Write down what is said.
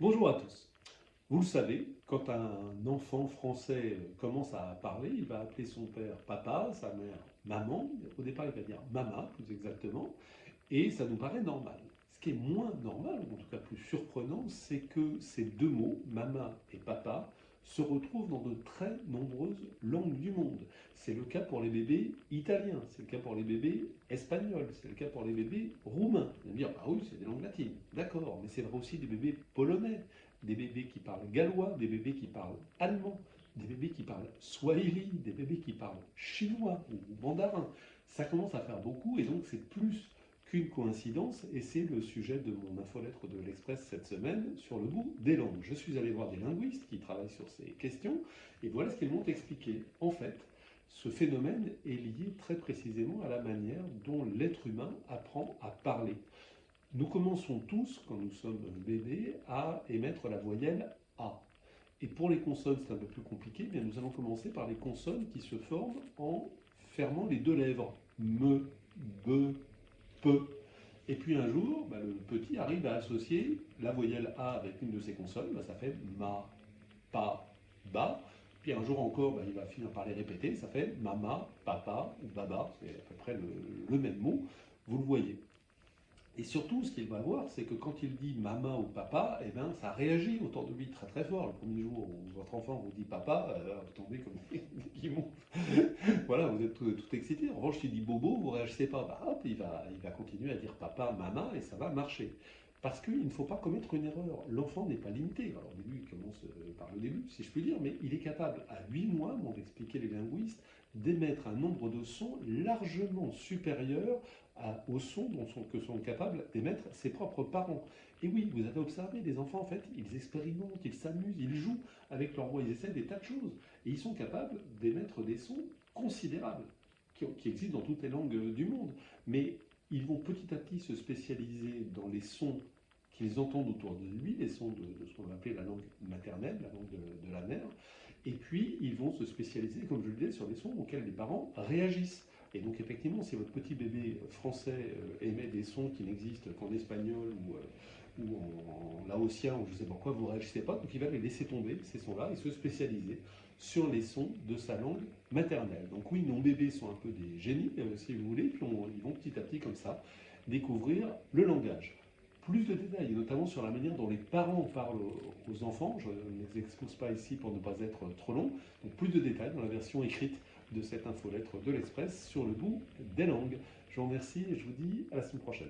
Bonjour à tous. Vous le savez, quand un enfant français commence à parler, il va appeler son père papa, sa mère maman. Au départ, il va dire mama, plus exactement, et ça nous paraît normal. Ce qui est moins normal, ou en tout cas plus surprenant, c'est que ces deux mots, mama et papa, se retrouvent dans de très nombreuses langues du monde. C'est le cas pour les bébés italiens, c'est le cas pour les bébés espagnols, c'est le cas pour les bébés roumains. Vous allez me dire, bah oui, c'est des langues latines. D'accord, mais c'est vrai aussi des bébés polonais, des bébés qui parlent gallois, des bébés qui parlent allemand, des bébés qui parlent swahili, des bébés qui parlent chinois ou mandarin. Ça commence à faire beaucoup et donc c'est plus qu'une coïncidence et c'est le sujet de mon infolettre de l'Express cette semaine sur le bout des langues. Je suis allé voir des linguistes qui travaillent sur ces questions et voilà ce qu'ils m'ont expliqué. En fait, ce phénomène est lié très précisément à la manière dont l'être humain apprend à parler. Nous commençons tous, quand nous sommes bébés, à émettre la voyelle A. Et pour les consonnes, c'est un peu plus compliqué, mais nous allons commencer par les consonnes qui se forment en fermant les deux lèvres. Me, be, pe. Et puis un jour, le petit arrive à associer la voyelle A avec une de ces consonnes, ça fait ma, pa, ba. Puis un jour encore, il va finir par les répéter, ça fait mama, papa ou baba, c'est à peu près le même mot, vous le voyez. Et surtout, ce qu'il va voir, c'est que quand il dit maman ou papa, eh ben, ça réagit autour de lui très très fort. Le premier jour où votre enfant vous dit papa, vous tombez comme des guimauves. Voilà, vous êtes tout excité. En revanche, s'il dit bobo, vous ne réagissez pas. Bah, hop, il va continuer à dire papa, maman, et ça va marcher. Parce qu'il ne faut pas commettre une erreur. L'enfant n'est pas limité. Alors au début, il commence par le début, si je puis dire, mais il est capable, à 8 mois, m'ont expliqué les linguistes, d'émettre un nombre de sons largement supérieur aux sons que sont capables d'émettre ses propres parents. Et oui, vous avez observé, les enfants, en fait, ils expérimentent, ils s'amusent, ils jouent avec leur voix, ils essaient des tas de choses. Et ils sont capables d'émettre des sons considérables, qui existent dans toutes les langues du monde. Mais ils vont petit à petit se spécialiser dans les sons qu'ils entendent autour de lui, les sons de ce qu'on va appeler la langue maternelle, la langue de la mère. Et puis, ils vont se spécialiser, comme je le disais, sur les sons auxquels les parents réagissent. Et donc, effectivement, si votre petit bébé français émet des sons qui n'existent qu'en espagnol ou en laotien ou je ne sais pas quoi, vous ne réagissez pas. Donc, il va les laisser tomber, ces sons-là, et se spécialiser sur les sons de sa langue maternelle. Donc oui, nos bébés sont un peu des génies, si vous voulez, puis ils vont petit à petit comme ça découvrir le langage. Plus de détails, notamment sur la manière dont les parents parlent aux enfants, je ne les expose pas ici pour ne pas être trop long, donc plus de détails dans la version écrite de cette infolettre de l'Express sur le bout des langues. Je vous remercie et je vous dis à la semaine prochaine.